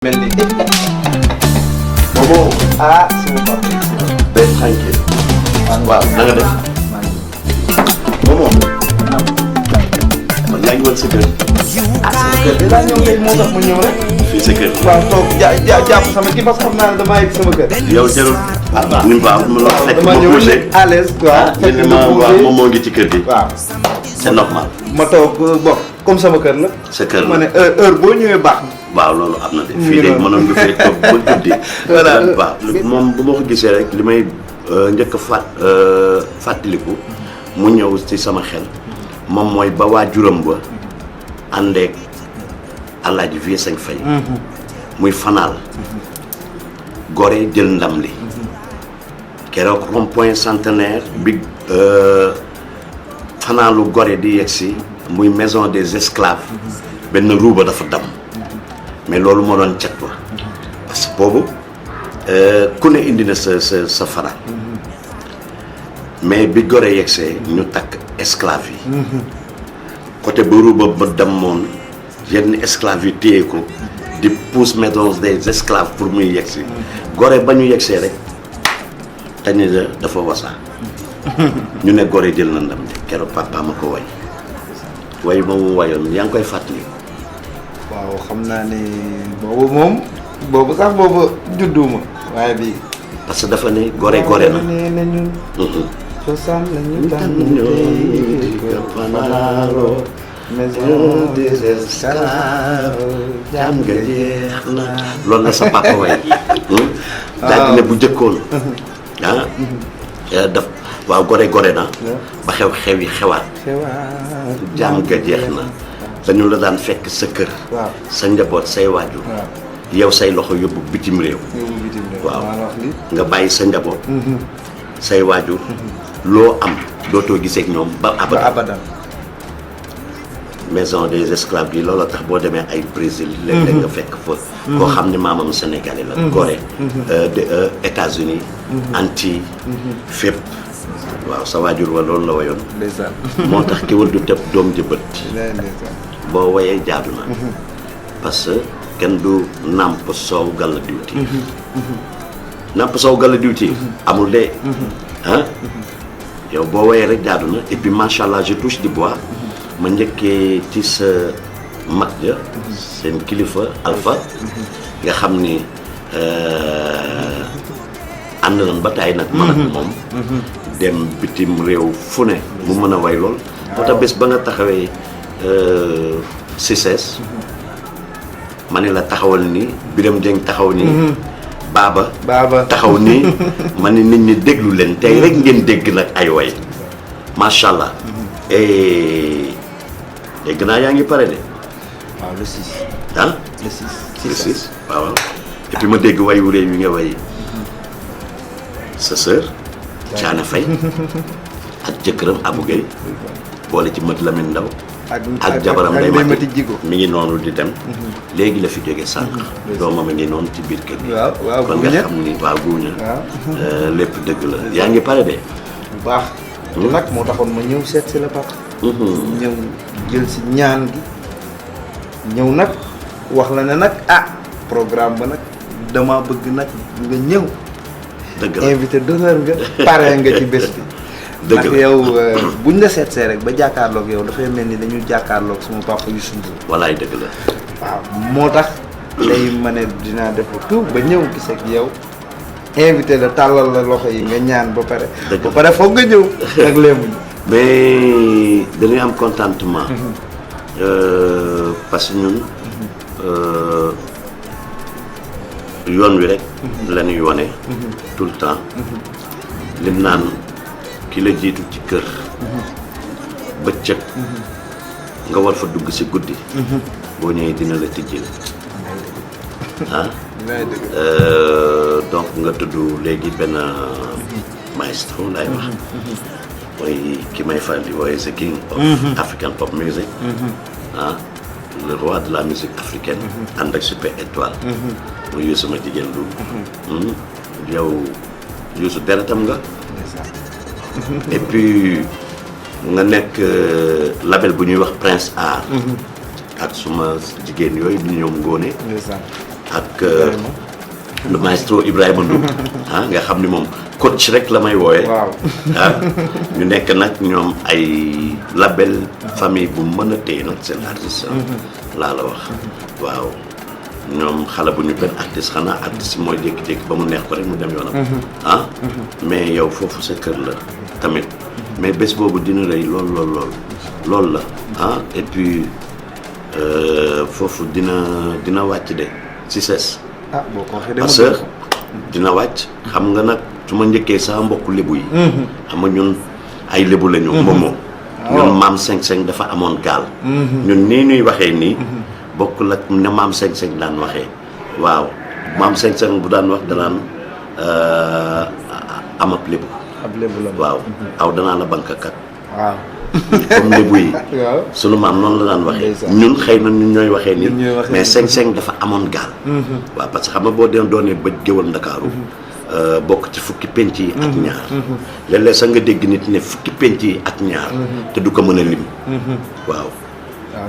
mel ni Momo ah sama papa day tranquille waaw na nga def Momo man yaa ngi woon sa kër ah sama kër de laa ñëw léegi moo tax ma ñëw rek fii sa kër waaw toog jàpp sama kii parce que xam naa ne damaa yegg sama kër yow jarul ni mu baax ma la fekk dama ñëw à l'aise waaw fekk ma waaw moom moo ngi ci kër gi waaw c'est normal ma toog bon comme sama kër la sa kër la ma ne heure boo ñëwee baax waaw loolu am na de fii de mënoon nga fee toog ba guddi voilà waaw moom bu ma ko gisee rek li may njëkk a fàttaliku mu ñëw ci sama xel moom mooy ba waajuram ba àndeek Alaaji Vieux Faye muy fanaal gore jël ndam li keroog rond-point centenaire bi fanaalu gore di yegsi muy maison des esclaves benn ruuba dafa dam mais loolu moo doon cat wa parce que boobu ku ne indi na sa fanaal mais bi gore yegsee ñu takk esclave yi côté ba ruuba ba damoon yenn esclaves yi téye ko di pousse maison des esclaves pour muy yegsi gore ba ñu yegsee rek tañi dafa wasaa ñu ne gore jël na ndam de keroog papa ma ko way moomu wayoon yaa ngi koy fàttali waaw xam naa ne boobu sax boobu judduma waaye bi parce que dafa ne gore na ne ñun cosaan la ñu tànn fanaaro maison des esclaves jàmm nga jeex na loolu la sa papa way daal ne bu jëkkoon daf waaw gore na ba xew yi xewaat jàmm nga jeex na dañu la daan fekk sa kër sa njaboot say waajur yow say loxo yóbbu bitim réew waaw nga bàyyi sa njaboot say waajur loo am dootoo gisee ak ñoom ba abadan maison des esclaves bi looloo tax boo demee ay Brésil léeg-léeg nga fekk fa koo xam ne maamam sénégalais la Gorée États-Unis Antilles fépp waaw sa waajur wa loolu la wayoon moo tax kéwél du tëb doom jëbët boo wayee jaadu na parce que kenn du nàmp soow gàll diwti nàmp soow gàll diwti amul de yow boo wayee rek jaadu na et puis macha allah je touche du bois ma njëkkee ci sa mag ja seen kilifa Alpha nga xam ni ànd nañ ba tey nag man ak moom dem bitim réew fu ne mu mën a way lool moo tax bés ba nga taxawee CICES ma ne la taxawal nii Birame Dieng taxaw nii baaba taxaw nii ma ne nit ñi déglu leen tey rek ngeen dégg nag ay way macha allah dégg naa yaa ngi pare de waaw le 6 ah le 6 waaw et puis ma dégg wayu réew yi nga way sa sœur Thiané Faye ak jëkkëram Abou Gueye boole ci Mat Lamine Ndaw ak jabaram day mati mi ngi noonu di dem léegi la fi jóge sànq doomam a ngi noonu ci biir kër gi kon nga xam ni waaw guuña lépp dëgg la yaa ngi pare de bu baax nag moo taxoon ma ñëw seet si la papa ñëw jël si ñaan gi ñëw nag wax la ne nag programme ba nag dama bëgg nag nga ñëw dëgg la invité d'honneur nga pare nga ci bés bi dëgg la yow buñ la seetsee rek ba jàkkaarloog yow dafay mel ni dañu jàkkaarloog sama papa Youssou Ndour walaay dëgg la waaw moo tax lay ma ne dinaa def tout ba ñëw gis ak yow invité la tàllal la loxo yi nga ñaan ba pare ba pare foog nga ñëw nag léemuñ mais dañuy am contentement parce que ñun yoon wi rek la ñuy wane tout le temps lim naan ki la jiitu ci kër bëccëg nga war fa dugg si guddi boo ñëwee dina la tijjil donc nga tudd léegi benn maestro lay wax mooy ki may faral di wooye the king of African pop music le roi de la musique africaine ànd ak Super Étoile mu Youssou ma jigéen lu yow Youssou deretam nga et puis nga nekk label bu ñuy wax Prince Art ak suma jigéen yooyu di ñoom ngóone ak le maestro Ibrahima Ndour nga xam ni moom coach rek la may wooye ñu nekk nag ñoom ay label famille bu mën a téye nag seen artiste laa la wax waaw ñoom xale bu ñu benn artiste xanaa artiste mooy jékki-jékki ba mu neex ko rek mu dem yoonam mais yow foofu sa kër la tamit mais bés boobu dina rëy lool la et puis foofu dina wàcc de si ses boo ko waxee parce que dina wàcc xam nga nag su ma njëkkee sa mbokku lébu yi xam nga ñun ay lébu lañu Momo ñun maam 5-5 dafa amoon gaal ñun nii ñuy waxee nii bokkul ak ne maam 5-5 daan waxee waaw maam 5-5 bu daan wax danaan am ab lébu la waaw aw danaa la bankakat waaw comme lébu yi sunu maam noonu la daan waxee ñun xëy na ñun ñooy waxee nii mais 5-5 dafa amoon gaal waaw parce que xam nga boo doonee bëj géwal Ndakaaru bokk ci fukki penc yi ak ñaar léeg-léeg sax nga dégg nit ne fukki penc yi ak ñaar te du ko mën a lim waaw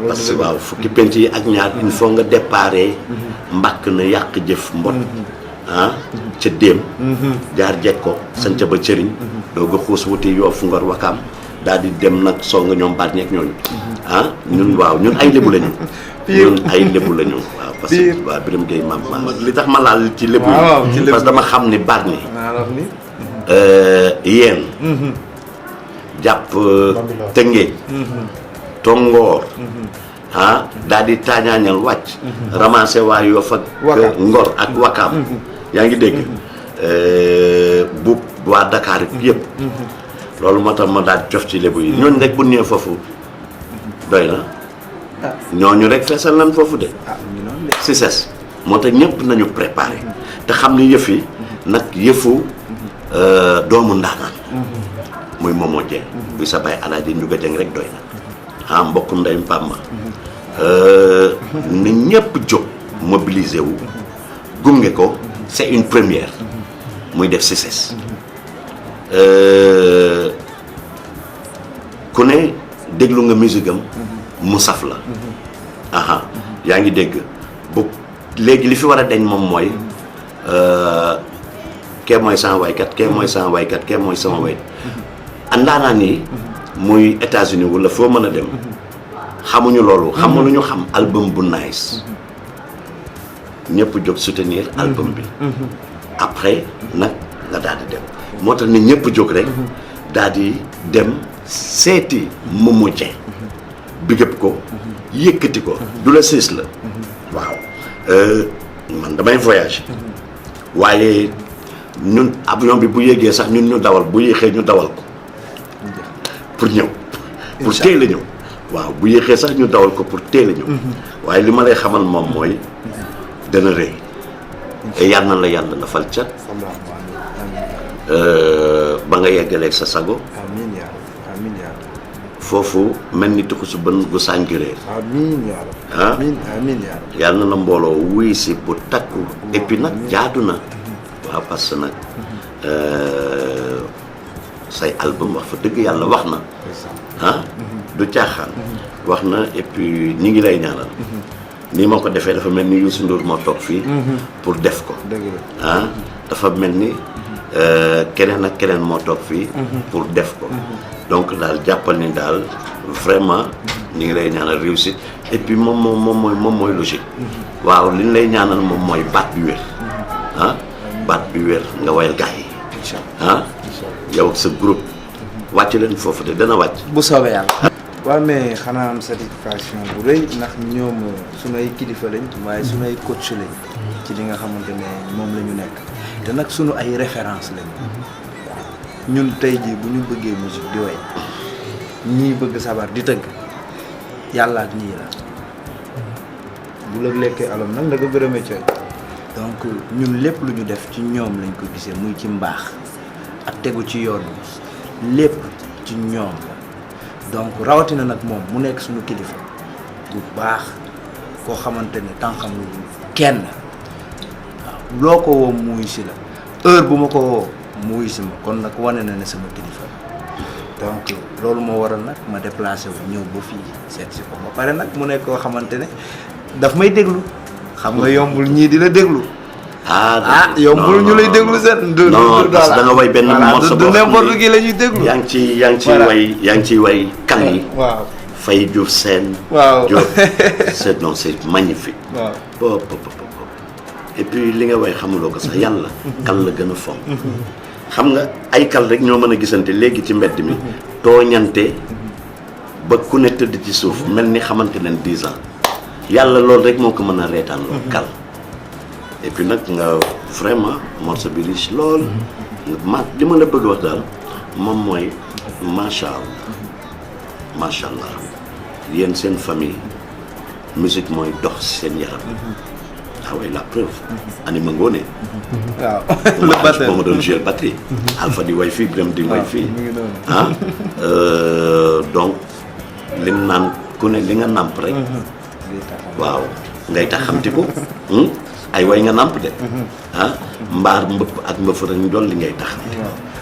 parce que waaw fukki penc yi ak ñaar il faut nga déparé mbàkk na yàq jëf mbot ca déem jaar jekko sanca ba cëriñ doo nga xuus wuti Yoof Ngor Wakaam daal di dem nag soo nga ñoom baat ñeeg ñooñu ñun ay lébu lañu ñun ay lébu lañu waaw parce que waaw Birame Gueye maam li tax ma laal ci lébu yi parce que dama xam ni baat ni yéen jàpp Tëngéej Tongoor daal di taañaañal wàcc ramassé waa Yoff ak Ngor ak Wakaam yaa ngi dégg bu waa Dakar yëpp loolu moo tax ma daal jof ci lébu yi ñooñu rek bu ñëwee foofu doy na ñooñu rek feesal nañ foofu de si ses moo tax ñëpp nañu préparé te xam ni yëf yi nag yëfu doomu ndaanaan muy Momo Dieng buy sa bay Alaaji Njuga Dieng rek doy na mbokku ndey Mpamba na ñëpp jóg mobiliser wu gunge ko c'est une première muy def si ses ku ne déglu nga musique am mu saf la yaa ngi dégg bu léegi li fi war a deñ moom mooy kee mooy sama waykat kee mooy sama waykat kee mooy sama way andaanaan yi muy États-Unis wala foo mën a dem xamuñu loolu xamuñu xam album bu nice ñëpp jóg soutenir album bi après nag nga daal di dem moo tax ne ñëpp jóg rek daal di dem seeti Momo Dieng bigëb ko yëkkati ko du la siis la waaw man damay voyage waaye ñun avion bi bu yéegee sax ñun ñu dawal bu yéexee ñu dawal ko pour ñëw pour teel a ñëw waaw bu yéexee sax ñu dawal ko pour teel a ñëw waaye li ma lay xamal moom mooy dana rëy te yal na la yàlla la fal cat ba nga yeggaleeg sa sago amiin yaa amiin yaa foofu mel ni tuxu su bën gu sànjuree amiin yaa amiin yaa yàlla na la mbooloo wuy si bu takku et puis nag jaadu na waaw parce que nag say album wax fa dëgg yàlla wax na du caaxaan wax na et puis ñi ngi lay ñaanal nii ma ko defee dafa mel ni Youssou Ndour moo toog fii pour def ko dafa mel ni keneen ak keneen moo toog fii pour def ko donc daal jàppal ni daal vraiment ñi ngi lay ñaanal réussite et puis moom mooy logique waaw li ñu lay ñaanal moom mooy baat bi wér baat bi wér nga wayal gars yi yow ak sa groupe wàcc leen foofu de dana wàcc bu soobee yàlla waaw mais xanaa am satisfaction bu rëy ndax ñoom sunay kilifa lañ waaye sunay coach lañ ci li nga xamante ne moom la ñu nekk te nag sunu ay référence lañ ñun tey jii bu ñu bëggee musique di way ñii bëgg sabar di tëgg yàlla ak ñii la bu la lekkee alam nag nga gërëmee cooy donc ñun lépp lu ñu def ci ñoom lañ ko gisee muy ci mbaax ak tegu ci yoon lépp ci ñoom la donc rawatina nag moom mu nekk suñu kilifa bu baax koo xamante ne tànqam kenn waaw loo ko woo mu wuy si la heure bu ma ko woo mu wuy si ma kon nag wane na ne sama kilifa donc loolu moo waral nag ma déplacé wu ñëw ba fii seet si ko ba pare nag mu nekk koo xamante ne daf may déglu xam nga yombul ñii di la déglu. yombul ñu non lay déglu seen. non parce que da nga way benn morceau boo xam ne n'importe qui la ñuy déglu. yaa ngi ciy way kan yi. waaw Faye Diouf Sène. waaw Diouf c'est magnifique. waaw et puis li nga way xamuloo ko sax yàlla. kan la gën a fonk. xam nga ay kal rek ñoo mën a gisante léegi ci mbedd mi. tooñante ba ku ne tëdd ci suuf mel ni xamante ne 10 ans yàlla loolu rek moo ko mën a reetaan loolu kal. et puis nag nga vraiment morceau bi riche lool. li ma la bëgg wax daal moom mooy macha allah yéen seen famille musique mooy dox seen yaram. ah oui la preuve. Anima Ngoné. waaw le batteur ba ma doon jouer batterie. Alpha di way fii Birame di way fii. Donc li naan ku ne li nga nàmp rek. waaw ngay tax xamti ko. ay way nga nàmp de. mbaar mbëpp ak mbëf rek njool li ngay tax.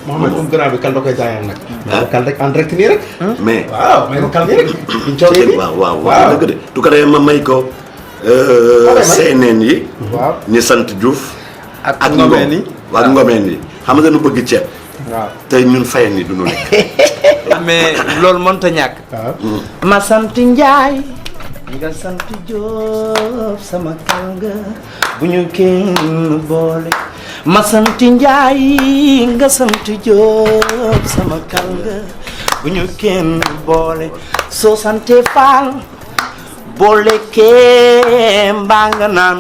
Mohamed moom gannaaw bi kal da koy jaayal nag. kal rek en direct nii rek. mais waaw may ko kal nii rek. waaw dëgg de du ko defee ma may ko. seeneen yi. waaw ñi sant Diouf. ak ngomeen yi ak ngomeen yi xam nga nu bëgg ceeb. waaw tey ñun fayen yi duñu lekk. mais loolu mënta ñàkk. ma sant Njaay nga sant Jóob sama kal nga bu ñu kenn boole. ma sant Njaay nga sant Jóob sama kal nga bu ñu kenn boole. soo sante Faal boo lekkee mbaa nga naan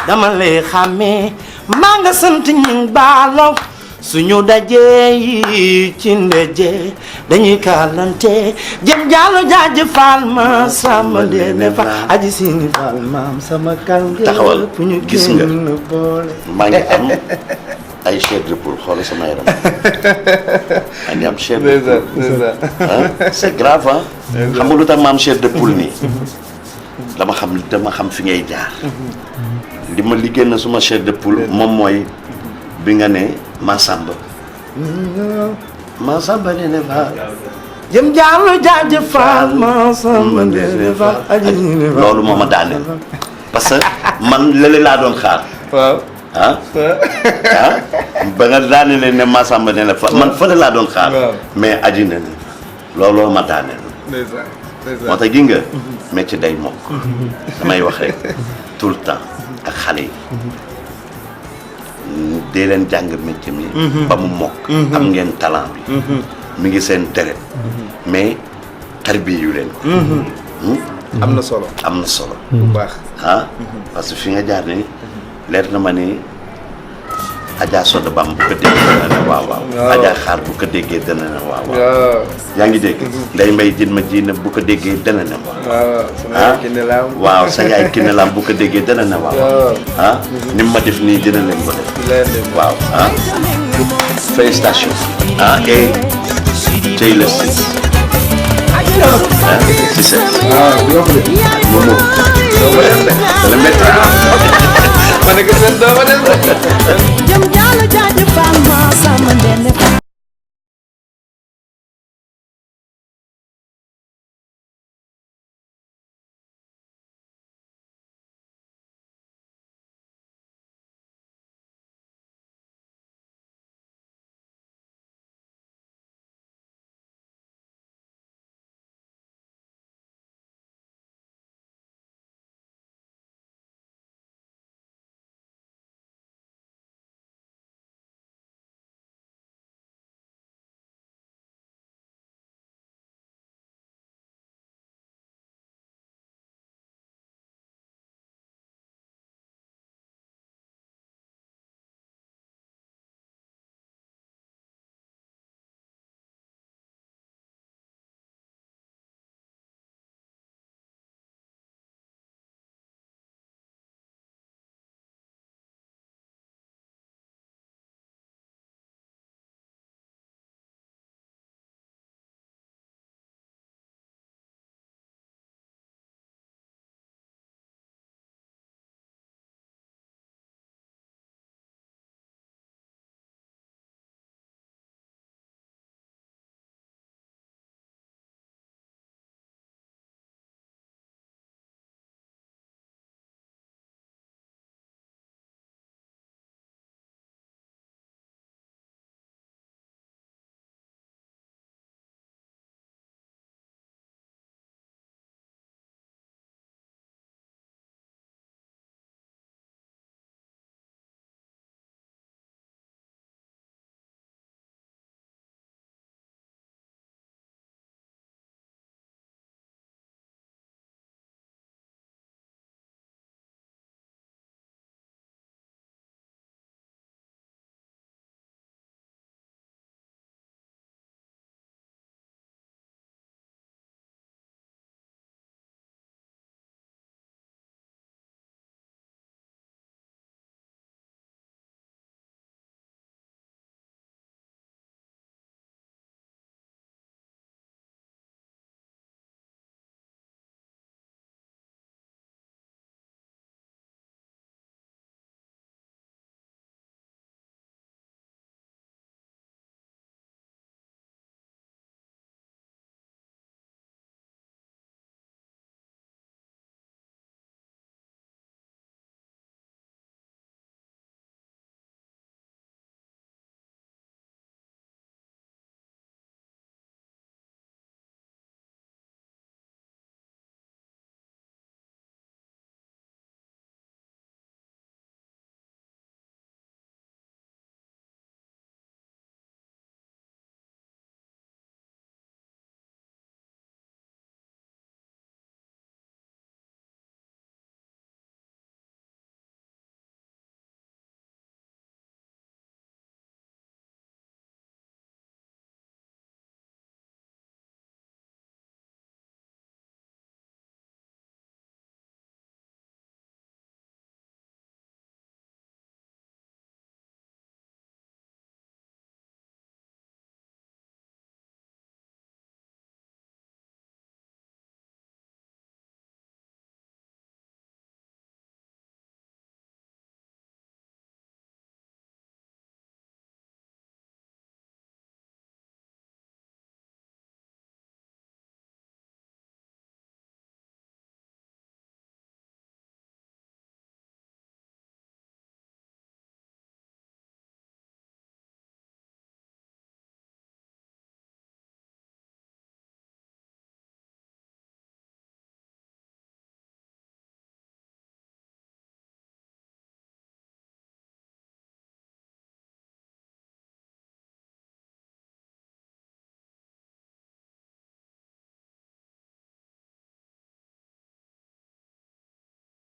dama lay xàmmee. maa nga sant ñi baalo suñu dajee ci ndeje dañuy kaalante jëm jaalo jaaje faal ma sama dene fa aji sini faal maam sama kal nga taxawal gis nga boole. maa ngi am ay chair de poule xoolal sama yaram maa ngi am chair de poule c'est grave ah. xam nga lu tax ma am chair de poule nii dama xam fi ngay jaar. li ma liggéey na suma chair de poule moom mooy bi nga ne Massamba dene fa jëm jaalo jaaje faal Massamba dene fa aji sini faal loolu moo ma daaneel parce que man lële laa doon xaar. waaw ba nga daanele ne Massamba dene fa man fële laa doon xaar. mais aji na looloo ma daaneel. moo tax gi nga métier day mokk. damay wax rek tout le temps ak xale yi dee leen jàng métier mi ba mu mokk. am ngeen talent bi mi ngi seen deret mais tarbiya yu leen ko. am na solo bu baax. parce que fi nga jaar ni leer na ma ni Adja Soda Bam bu ko déggee dana ne waaw. Adja Xaar bu ko déggee dana ne waaw. yaa ngi dégg. Ndeye Mbaye jën ma ji na bu ko déggee dana ne waaw. waaw sa yaay Kiné Lam bu ko déggee dana ne waaw. ni ma def nii dina leen ko def. waaw félicitations. et tey la si. si c'est. Momo. dana métti. ma ne ko seen doo ma dem